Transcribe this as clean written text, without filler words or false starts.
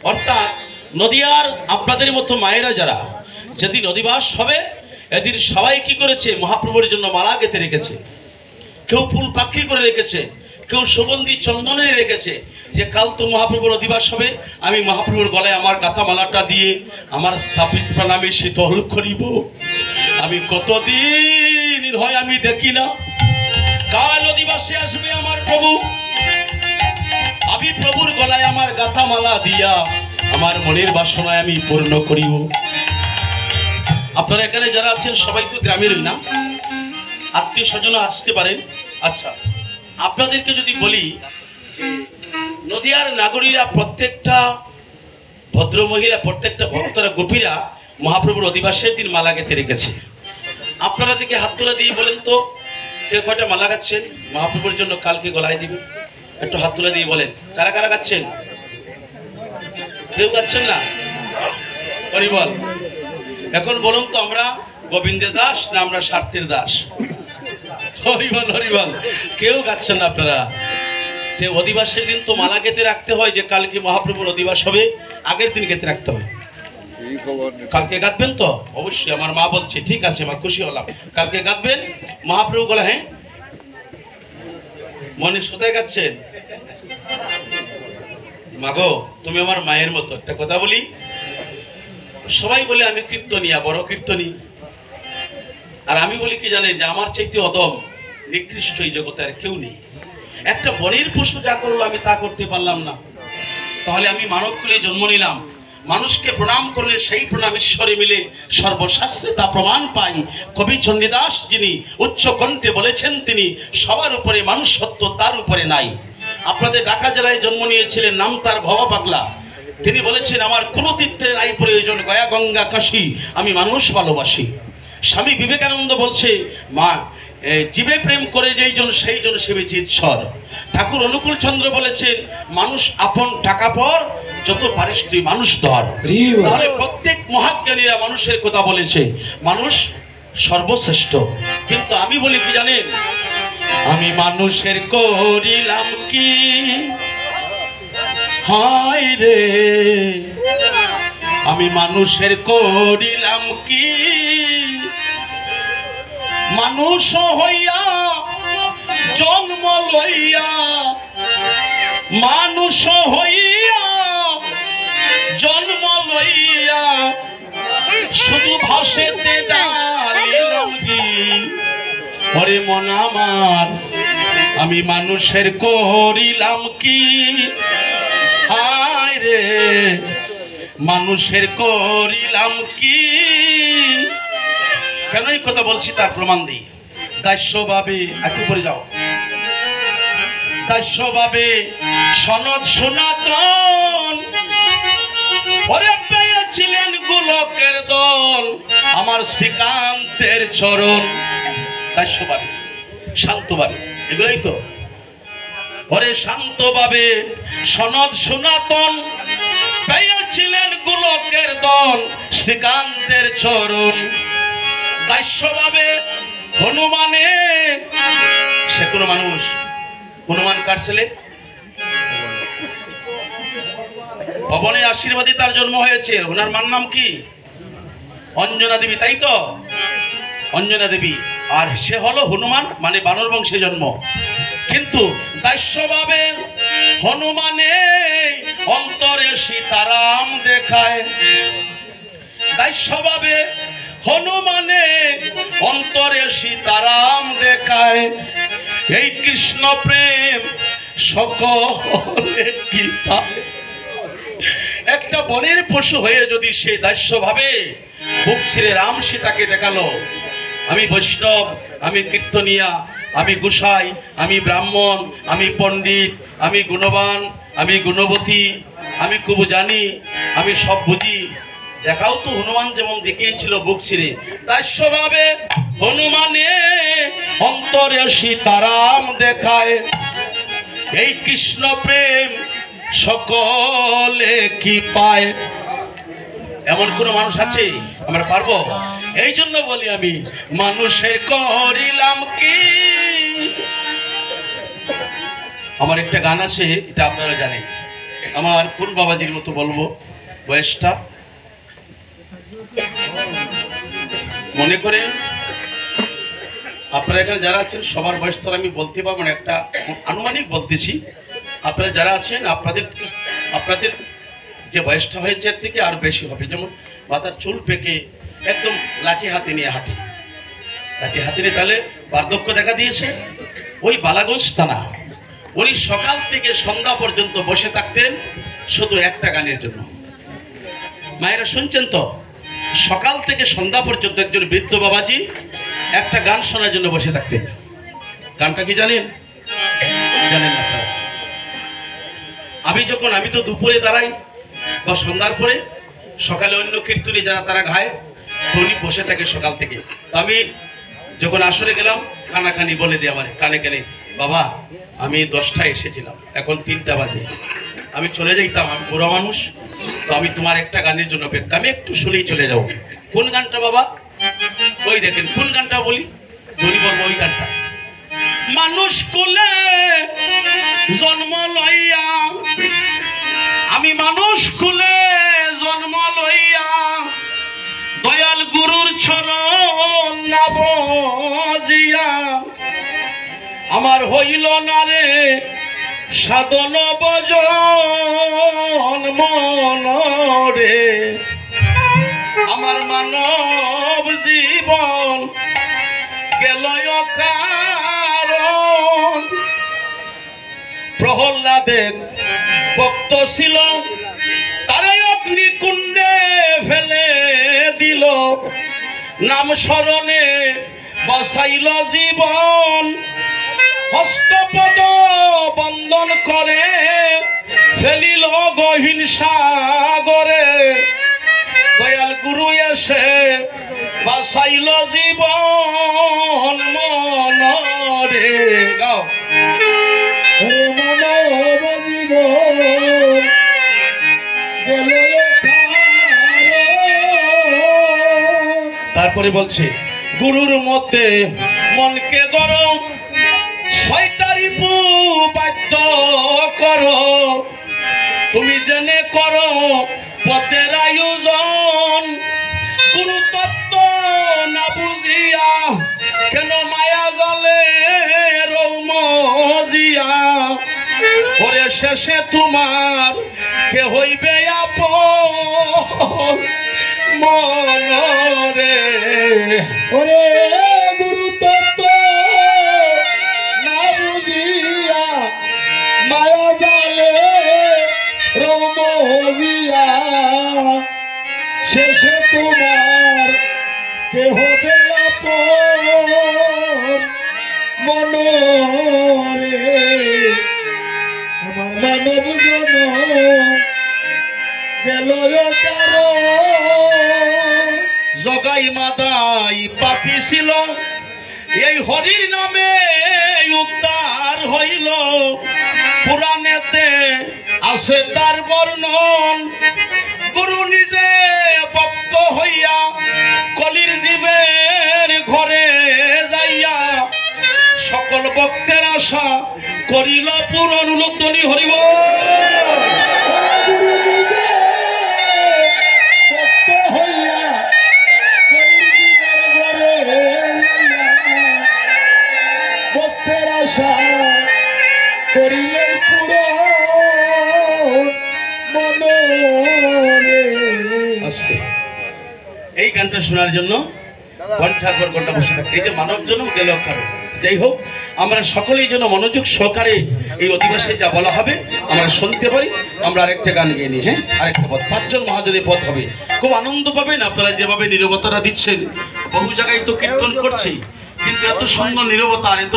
অর্থাৎ নদিয়ার আপনাদের মতো মায়েরা যারা যেদিন অধিবাস হবে এদিন সবাই কি করেছে মহাপ্রভুর জন্য মালা গেঁথে রেখেছে, কেউ ফুল পাখি করে রেখেছে, কেউ সুগন্ধি চন্দনে রেখেছে যে কাল তো মহাপ্রভুর অধিবাস হবে, আমি মহাপ্রভুর গলায় আমার গাথা মালাটা দিয়ে আমার স্থাপিত প্রণামী শীতল করিব। আমি কতদিন হয় আমি দেখি না, কাল অধিবাসে আসবে আমার প্রভু, আমি প্রভুর গলায় আমার গাথা মালা দিয়া আমার মনের বাসনায় আমি পূর্ণ করিব। আপনারা এখানে যারা আছেন সবাই তো গ্রামেরই না, আত্মীয় স্বজন আসতে পারেন। আচ্ছা, আপনাদেরকে যদি বলি যে নদিয়ার নাগরীরা প্রত্যেকটা ভদ্রমহিলা প্রত্যেকটা ভক্তরা গোপীরা মহাপ্রভুর অধিবাসের দিন মালা গেঁথে রেখেছে। আপনারা দিকে হাত তুলে দিয়ে বলেন তো কে কয়টা মালা গাচ্ছেন মহাপ্রভুর জন্য কালকে গলায় দিবেন? একটু হাত তুলে দিয়ে বলেন কারা কারা গাচ্ছেন? কেউ গাচ্ছেন না? হরি বল। এখন বলুন তো আমরা গোবিন্দের দাস না আমরা স্বার্থের দাস? হরি বল হরি বল। কেউ গাচ্ছেন না আপনারা। অধিবাসের দিন তো মালা গেঁথে রাখতে হয় যে কালকে মহাপ্রভুর অধিবাস হবে, আগের দিন গেঁথে রাখতে হয়। কালকে গাঁথবেন তো? অবশ্যই, আমার মা বলছে ঠিক আছে মা, খুশি হলাম, কালকে গাঁথবেন মহাপ্রভু গলা। হ্যাঁ মনে কোথায় গাচ্ছেন? মাগো তুমি আমার মায়ের মতো। একটা কথা বলি, সবাই বলে আমি কীর্তনিয়া, বড় কীর্তনী, আর আমি বলি কি জানেন যে আমার চাইতে অদম নিকৃষ্ট এই জগতে আর কেউ নেই। একটা বনের পশু যা করলো আমি তা করতে পারলাম না, তাহলে আমি মানব কুলে জন্ম নিলাম। মানুষকে প্রণাম করলে সেই প্রণাম ঈশ্বরে মিলে, সর্বশাস্ত্রে তা প্রমাণ পাই। কবি চণ্ডীদাস যিনি উচ্চ কণ্ঠে বলেছেন তিনি সবার উপরে মানুষ সত্য, তার উপরে নাই। আপনাদের ঢাকা জেলায় জন্ম নিয়েছিলেন, নাম তার ভবা পাগলা। তিনি বলেছেন আমার কোনো তীর্থের নাই প্রয়োজন, গয়া গঙ্গা কাশী আমি মানুষ ভালোবাসি। স্বামী বিবেকানন্দ বলছে মা জীবে প্রেম করে যেইজন সেইজন সেবেছে ঈশ্বর। ঠাকুর অনুকূল চন্দ্র বলেছেন মানুষ আপন টাকা পর, যত পারিস তুই মানুষ ধর। তাহলে প্রত্যেক মহাজ্ঞানীরা মানুষের কথা বলেছে, মানুষ সর্বশ্রেষ্ঠ। কিন্তু আমি বলি কি জানেন, আমি মানুষের করিলাম কি হায় রে, আমি মানুষের করিলাম কি, মানুষ হইয়া জন্ম লইয়া, মানুষ হইয়া জন্ম লইয়া শুধু ভাসেতে ডালিলাম কি। ওরে মন আমার আমি মানুষের করিলাম কি হায় রে, মানুষের করিলাম কি। কেন এই কথা বলছি তার প্রমাণ দিই। দাস্যভাবে একটু পরে যাও, দাস্যভাবে সনদ সনাতন ওরে পেয়েছিলেন গোলকের দল, আমার শ্রীকান্তের চরণ। দাস্যভাবে শান্তভাবে, এগুলোই তো। ওরে শান্তভাবে সনদ সনাতন পেয়েছিলেন গোলকের দল, শ্রীকান্তের চরণ। দাস্যভাবে হনুমানে, সে কোনো মানুষ, হনুমান কার ছেলে? পবনের আশীর্বাদে তার জন্ম হয়েছে। ওনার মার নাম কি? অঞ্জনা দেবী, তাই তো? অঞ্জনা দেবী। আর সে হলো হনুমান, মানে বানর বংশে জন্ম। কিন্তু দাস্যভাবে হনুমানে অন্তরে সীতারাম দেখায়, দাস্যভাবে হনুমানে অন্তরে সীতারাম দেখায়। এই কৃষ্ণ প্রেম সকলে কি পায়। একটা বনের পশু হয়ে যদি সে দাস্যভাবে বুক ছিঁড়ে রাম সীতাকে দেখালো, আমি বৈষ্ণব, আমি কীর্তনিয়া, আমি গোসাই, আমি ব্রাহ্মণ, আমি পণ্ডিত, আমি গুণবান, আমি গুণবতী, আমি খুব জানি, আমি সব বুঝি, দেখাও তো হনুমান যেমন দেখিয়েছিল বুক ছিঁড়ে। দাস্যভাবে হনুমানে অন্তরে সীতারাম দেখায়। এই কৃষ্ণ প্রেম সকলে কি পায়। এমন কোন মানুষ আছে আমরা পারবো? এই জন্য বলি আমি মানুষের করিলাম কি। আমার একটা গান আছে, এটা আপনারা জানেন, আমার কোন বাবাজির মতো বলবো বয়সটা, মনে করে আপনারা এখানে যারা আছেন সবার বয়স তো আমি বলতে পারবো না, একটা আনুমানিক বলতেছি। আপনারা যারা আছেন আপনাদের যে বয়সটা হয়েছে এর থেকে আর বেশি হবে। যেমন মাথার চুল পেকে একদম লাঠি হাতে নিয়ে হাঁটে, লাঠি হাতে নিয়ে, তাহলে বার্ধক্য দেখা দিয়েছে। ওই বালাগঞ্জ থানা উনি সকাল থেকে সন্ধ্যা পর্যন্ত বসে থাকতেন শুধু একটা গানের জন্য। মায়েরা শুনছেন তো, সকাল থেকে সন্ধ্যা পর্যন্ত একজন বৃদ্ধ বাবাজি একটা গান শোনার জন্য বসে থাকতেন। গানটা কি জানেন? জানেন না আপনারা? আমি তো দুপুরে দাঁড়াই বা সন্ধ্যার পরে, সকালে অন্য কীর্তনী যারা তারা গায়, তো উনি বসে থাকে সকাল থেকে। আমি যখন আসরে গেলাম খানাখানি বলে দিই আমার কানে কানে, বাবা আমি 10টায় এসেছিলাম, এখন 3টা বাজে, আমি চলে যাইতাম, আমি বুড়ো মানুষ, তো আমি তোমার একটা গানের জন্য অপেক্ষা, আমি একটু শুনেই চলে যাও। কোন গানটা বাবা? ওই দেখেন কোন গানটা বলি, ধরি বলবো ওই গানটা। মানুষ কোলে জন্ম লইয়া, আমি মানুষ কোলে জন্ম লইয়া, দয়াল গুরুর চরণ না বজিয়া, আমার হইল না রে সাধন ভজন মন রে, আমার মানব জীবন গেল কারণ। প্রহ্লাদের ভক্ত ছিল, তারে অগ্নিকুণ্ডে ফেলে দিল, নাম স্মরণে বাঁচাইল জীবন। হস্তপদ বন্দন করে ফেলিল গহীন সাগরে, দয়াল গুরু এসে বাঁচাইল জীবন মন রে। গাও মানব জীবন গেল। তারপরে বলছে গুরুর মতে মনকে গরম, 6টা রিপু বাধ্য করো, তুমি জেনে করো পথের আয়োজন। গুরু তত্ত্ব না বুঝিয়া কেন মায়া জালে রৌমজিয়া, ওরে শেষে তোমার কে হইবে আপন মন রে। ওরে গুরু তত্ত্ব না বুঝিয়া মায়া জালে রৌমজিয়া, শেষে তোমার কে হবে আপন মন রে। আমার মানব জনম গেল কারণ। জগাই মাদাই পাপি ছিল, এই হরির নামে উদ্ধার হইল, পুরাণেতে আছে তার বর্ণন। গুরু নিজে ভক্ত হইয়া কলির জীবের ঘরে যাইয়া, সকল ভক্তের আশা করিল পূরণ। লোকধ্বনি হরিব। এই গানটা শোনার জন্য ঘন্টার পর ঘন্টা বসে থাকে। এই যে মানব জন্ম গেল কারো। যাই হোক, আমরা সকলেই যেন মনোযোগ সহকারে এই অধিবাসে যা বলা হবে আমরা শুনতে পারি। আমরা আরেকটা গান গেয়ে নিই। হ্যাঁ, আরেকটা পথ, 5 জন মহাজনের পথ হবে। খুব আনন্দ পাবেন আপনারা যেভাবে নীরবতাটা দিচ্ছেন। বহু জায়গায় তো কীর্তন করছি, কিন্তু এত সুন্দর নীরবতা আর এত